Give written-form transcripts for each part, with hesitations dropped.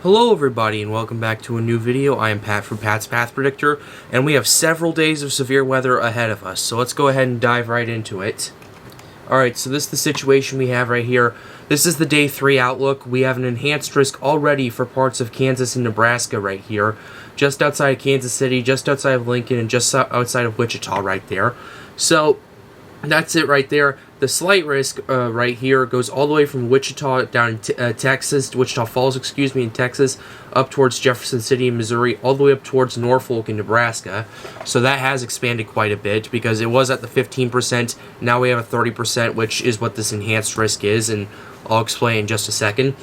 Hello everybody and welcome back to a new video. I am Pat from Pat's Path Predictor, and we have several days of severe weather ahead of us, so let's go ahead and dive right into it. Alright, so this is the situation we have right here. This is the Day 3 outlook. We have an enhanced risk already for parts of Kansas and Nebraska right here. Just outside of Kansas City, just outside of Lincoln, and just outside of Wichita right there. So, that's it right there. The slight risk right here goes all the way from Wichita down in Texas, Wichita Falls, in Texas, up towards Jefferson City in Missouri, all the way up towards Norfolk in Nebraska. So that has expanded quite a bit because it was at the 15%. Now we have a 30%, which is what this enhanced risk is, and I'll explain in just a second.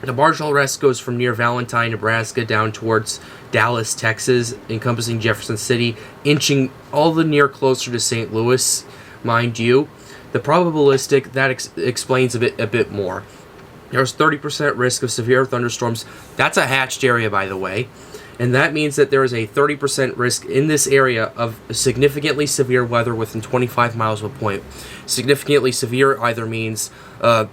The marginal risk goes from near Valentine, Nebraska, down towards Dallas, Texas, encompassing Jefferson City, inching all the near closer to St. Louis, mind you. The probabilistic, that explains a bit more. There's 30% risk of severe thunderstorms. That's a hatched area, by the way. And that means that there is a 30% risk in this area of significantly severe weather within 25 miles of a point. Significantly severe either means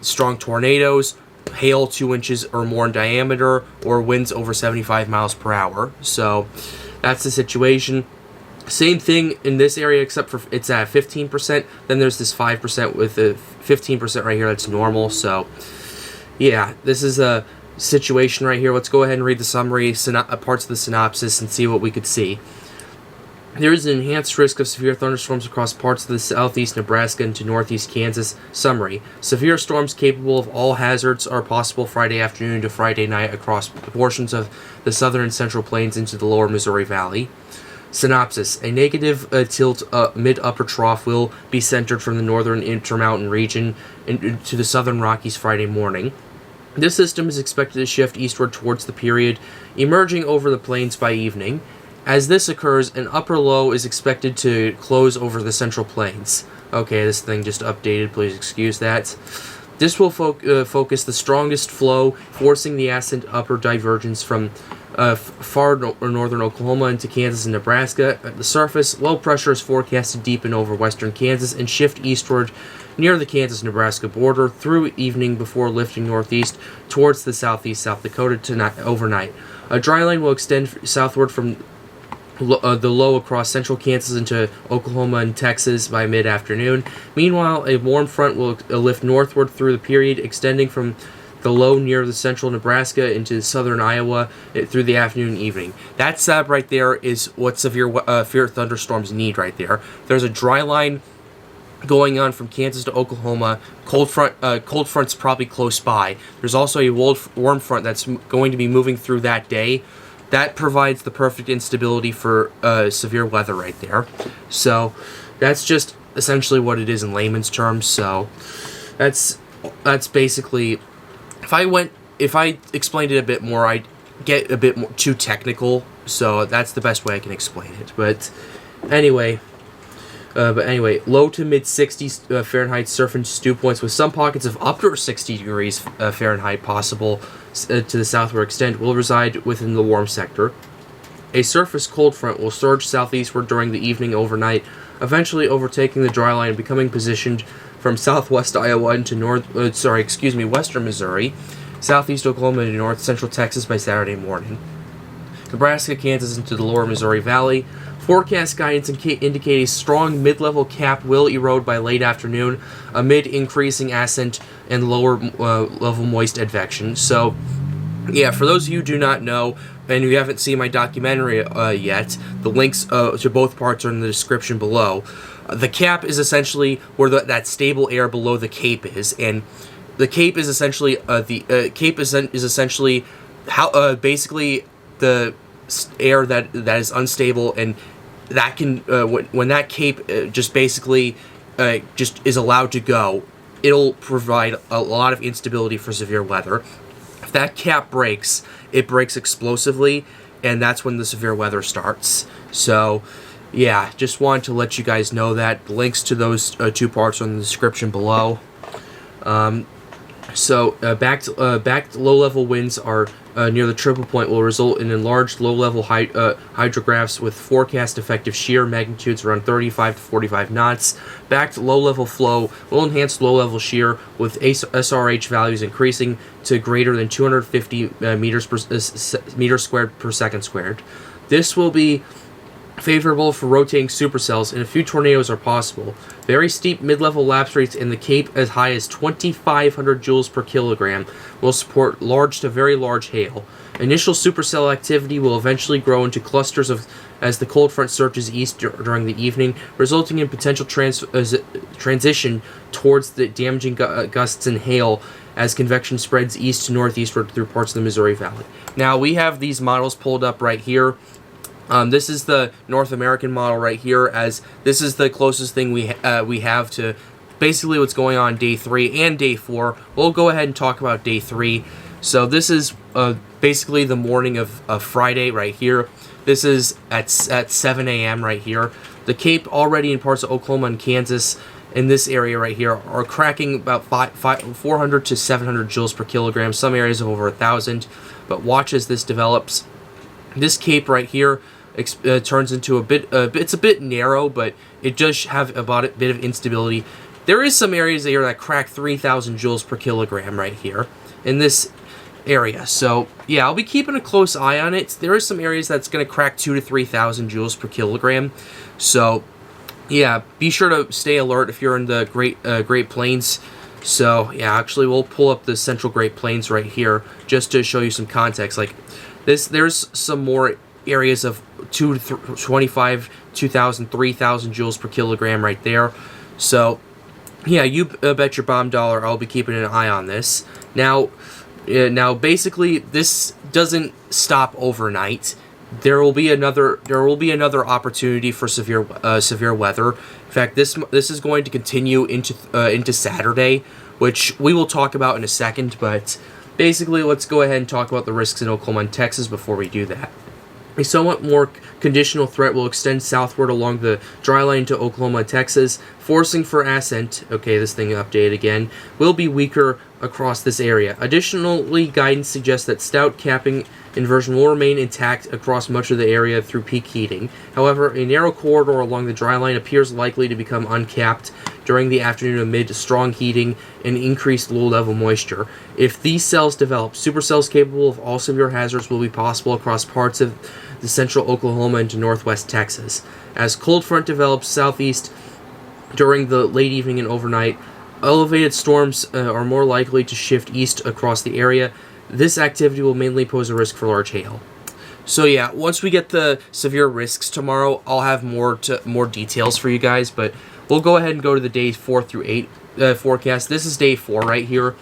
strong tornadoes, hail 2 inches or more in diameter, or winds over 75 miles per hour. So that's the situation. Same thing in this area, except for it's at 15%. Then there's this 5% with the 15% right here that's normal. So, yeah, this is a situation right here. Let's go ahead and read the summary, parts of the synopsis, and see what we could see. There is an enhanced risk of severe thunderstorms across parts of the southeast Nebraska into northeast Kansas. Summary. Severe storms capable of all hazards are possible Friday afternoon to Friday night across portions of the southern and central plains into the lower Missouri Valley. Synopsis. A negative tilt mid-upper trough will be centered from the northern Intermountain region to the southern Rockies Friday morning. This system is expected to shift eastward towards the period, emerging over the plains by evening. As this occurs, an upper low is expected to close over the central plains. Okay, this thing just updated, please excuse that. This will focus the strongest flow, forcing the ascent upper divergence from far northern Oklahoma into Kansas and Nebraska. At the surface, low pressure is forecast to deepen over western Kansas and shift eastward near the Kansas-Nebraska border through evening before lifting northeast towards the southeast South Dakota overnight. A dry line will extend southward from the low across central Kansas into Oklahoma and Texas by mid-afternoon. Meanwhile, a warm front will lift northward through the period, extending from the low near the central Nebraska into southern Iowa through the afternoon and evening. That setup right there is what severe thunderstorms need right there. There's a dry line going on from Kansas to Oklahoma. Cold front's probably close by. There's also a warm front that's going to be moving through that day. That provides the perfect instability for severe weather right there. So that's just essentially what it is in layman's terms. So that's basically, if I explained it a bit more, I'd get a bit more too technical. So that's the best way I can explain it. But anyway, low to mid 60s Fahrenheit surface dew points with some pockets of upper 60 degrees Fahrenheit possible to the southward extent will reside within the warm sector. A surface cold front will surge southeastward during the evening overnight, eventually overtaking the dry line and becoming positioned from southwest Iowa into western Missouri, southeast Oklahoma into north central Texas by Saturday morning. Nebraska, Kansas into the lower Missouri Valley. Forecast guidance indicate a strong mid-level cap will erode by late afternoon amid increasing ascent and lower level moist advection. So, yeah, for those of you who do not know, and you haven't seen my documentary yet, the links to both parts are in the description below. The cap is essentially where that stable air below the cape is, and the cape is essentially how basically the air that is unstable, and that can when that cape just basically just is allowed to go, it'll provide a lot of instability for severe weather. If that cap breaks, it breaks explosively, and that's when the severe weather starts. So, yeah, just wanted to let you guys know that. The links to those two parts are in the description below. Back to low-level winds are near the triple point will result in enlarged low-level hydrographs with forecast effective shear magnitudes around 35 to 45 knots. Backed low-level flow will enhance low-level shear with SRH values increasing to greater than 250 meters squared per second squared. This will be favorable for rotating supercells, and a few tornadoes are possible. Very steep mid-level lapse rates in the Cape as high as 2,500 joules per kilogram will support large to very large hail. Initial supercell activity will eventually grow into clusters as the cold front surges east during the evening, resulting in potential transition towards the damaging gusts and hail as convection spreads east to northeastward through parts of the Missouri Valley. Now, we have these models pulled up right here. This is the North American model right here, as this is the closest thing we have to basically what's going on day 3 and day 4. We'll go ahead and talk about day 3. So this is basically the morning of Friday right here. This is at 7 a.m. right here. The Cape already in parts of Oklahoma and Kansas in this area right here are cracking about 400 to 700 joules per kilogram. Some areas of over 1,000. But watch as this develops. This Cape right here turns into it's a bit narrow, but it does have about a bit of instability. There is some areas here that crack 3,000 joules per kilogram right here in this area. So yeah, I'll be keeping a close eye on it. There is some areas that's going to crack 2,000 to 3,000 joules per kilogram. So yeah, be sure to stay alert if you're in the Great Plains. So yeah, actually we'll pull up the central Great Plains right here just to show you some context. Like this, there's some more areas of 2,000 to 3,000 joules per kilogram right there. So yeah, you bet your bottom dollar I'll be keeping an eye on this. Now basically this doesn't stop overnight. There will be another opportunity for severe weather. In fact, this is going to continue into Saturday, which we will talk about in a second. But basically, let's go ahead and talk about the risks in Oklahoma and Texas before we do that. A somewhat more conditional threat will extend southward along the dry line to Oklahoma and Texas, forcing for ascent. Okay, this thing updated again. Will be weaker across this area. Additionally, guidance suggests that stout capping inversion will remain intact across much of the area through peak heating. However, a narrow corridor along the dry line appears likely to become uncapped during the afternoon amid strong heating and increased low-level moisture. If these cells develop, supercells capable of all severe hazards will be possible across parts of the central Oklahoma into northwest Texas. As cold front develops southeast during the late evening and overnight, elevated storms are more likely to shift east across the area. This activity will mainly pose a risk for large hail. So yeah, once we get the severe risks tomorrow, I'll have more details for you guys, but we'll go ahead and go to the day 4 through 8 forecast. This is day 4 right here.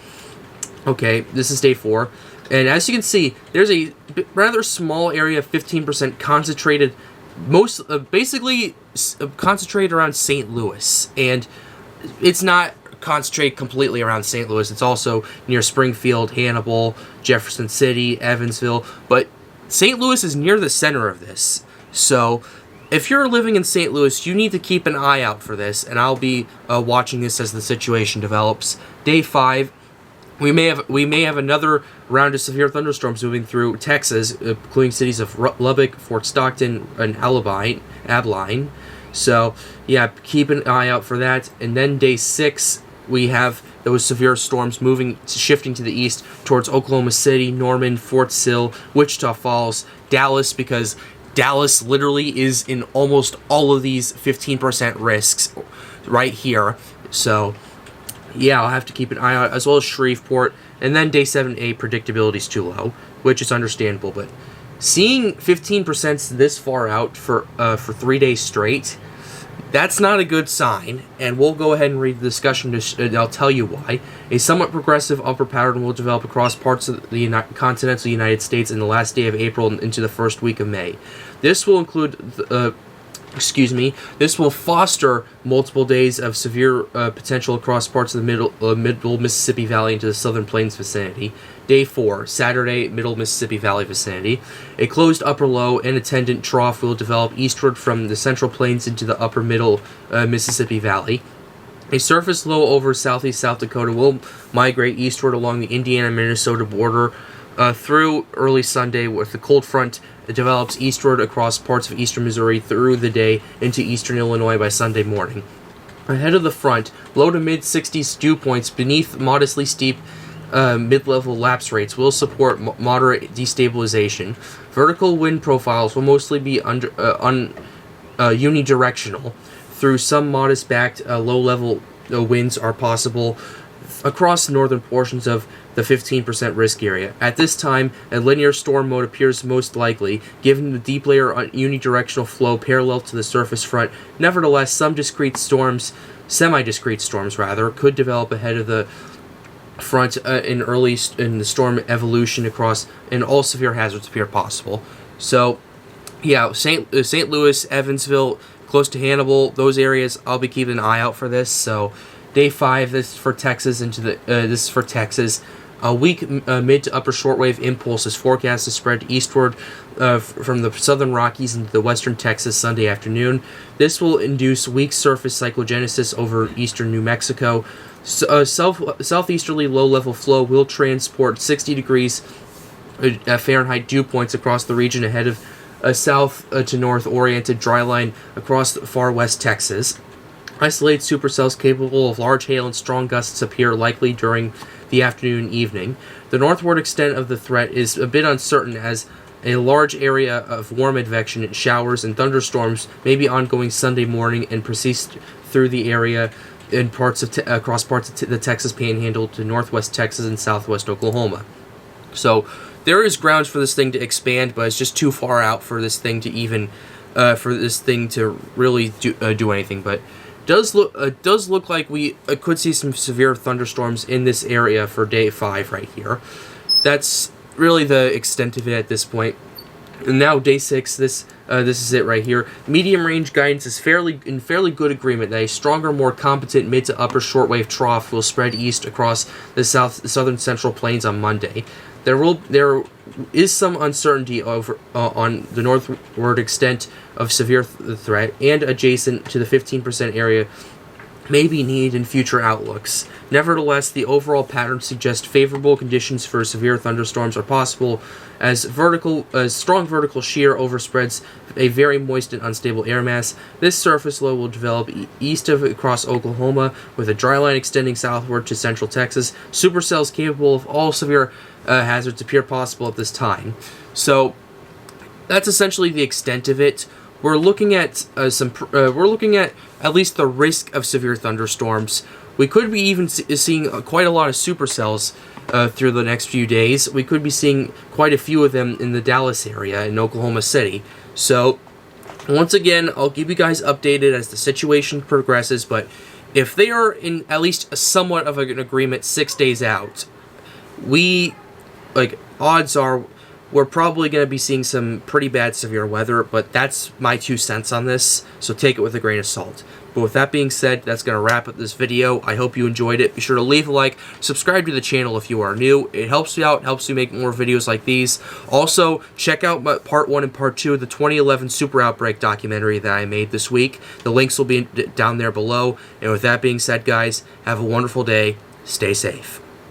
Okay, this is day 4. And as you can see, there's a rather small area of 15% concentrated, basically concentrated around St. Louis. And it's not concentrated completely around St. Louis. It's also near Springfield, Hannibal, Jefferson City, Evansville. But St. Louis is near the center of this. So if you're living in St. Louis, you need to keep an eye out for this. And I'll be watching this as the situation develops. Day 5. We may have another round of severe thunderstorms moving through Texas, including cities of Lubbock, Fort Stockton, and Abilene. So, yeah, keep an eye out for that. And then day 6, we have those severe storms shifting to the east towards Oklahoma City, Norman, Fort Sill, Wichita Falls, Dallas, because Dallas literally is in almost all of these 15% risks right here. So yeah, I'll have to keep an eye out, as well as Shreveport. And then day 7-8, predictability is too low, which is understandable. But seeing 15% this far out for 3 days straight, that's not a good sign. And we'll go ahead and read the discussion, and I'll tell you why. A somewhat progressive upper pattern will develop across parts of the continental United States in the last day of April and into the first week of May. This will include This will foster multiple days of severe potential across parts of the middle Mississippi Valley into the southern plains vicinity. Day 4, Saturday, middle Mississippi Valley vicinity. A closed upper low and attendant trough will develop eastward from the central plains into the upper middle Mississippi Valley. A surface low over southeast South Dakota will migrate eastward along the Indiana-Minnesota border through early Sunday, with the cold front it develops eastward across parts of eastern Missouri through the day into eastern Illinois by Sunday morning. Ahead of the front, low to mid-60s dew points beneath modestly steep mid-level lapse rates will support moderate destabilization. Vertical wind profiles will mostly be unidirectional, through some modest backed low-level winds are possible across the northern portions of the 15% risk area. At this time, a linear storm mode appears most likely, given the deep layer unidirectional flow parallel to the surface front. Nevertheless, some semi-discrete storms, could develop ahead of the front in the storm evolution across, and all severe hazards appear possible. So, yeah, St. Louis, Evansville, close to Hannibal, those areas, I'll be keeping an eye out for this. So, day 5, this is for Texas. A weak mid to upper shortwave impulse is forecast to spread eastward from the southern Rockies into the western Texas Sunday afternoon. This will induce weak surface cyclogenesis over eastern New Mexico. Southeasterly low-level flow will transport 60 degrees Fahrenheit dew points across the region ahead of a south to north oriented dry line across far west Texas. Isolated supercells capable of large hail and strong gusts appear likely during the afternoon and evening. The northward extent of the threat is a bit uncertain, as a large area of warm advection, showers, and thunderstorms may be ongoing Sunday morning and persist through the area in across parts of the Texas Panhandle to northwest Texas and southwest Oklahoma. So there is grounds for this thing to expand, but it's just too far out for this thing to even really do anything. But does look like we could see some severe thunderstorms in this area for day 5 right here. That's really the extent of it at this point. And now day 6, this is it right here. Medium range guidance is in fairly good agreement that a stronger, more competent mid to upper shortwave trough will spread east across the southern central plains on Monday. There is some uncertainty over on the northward extent of severe threat, and adjacent to the 15% area may be needed in future outlooks. Nevertheless, the overall pattern suggests favorable conditions for severe thunderstorms are possible, as strong vertical shear overspreads a very moist and unstable air mass. This surface low will develop east of across Oklahoma, with a dry line extending southward to central Texas. Supercells capable of all severe hazards appear possible at this time. So that's essentially the extent of it. We're looking at at least the risk of severe thunderstorms. We could be even seeing quite a lot of supercells through the next few days. We could be seeing quite a few of them in the Dallas area in Oklahoma City. So once again, I'll keep you guys updated as the situation progresses, but if they are in at least somewhat of an agreement 6 days out, odds are we're probably going to be seeing some pretty bad severe weather, but that's my 2 cents on this, so take it with a grain of salt. But with that being said, that's going to wrap up this video. I hope you enjoyed it. Be sure to leave a like, subscribe to the channel if you are new. It helps me out, helps me make more videos like these. Also, check out my part 1 and part 2 of the 2011 Super Outbreak documentary that I made this week. The links will be down there below. And with that being said, guys, have a wonderful day. Stay safe.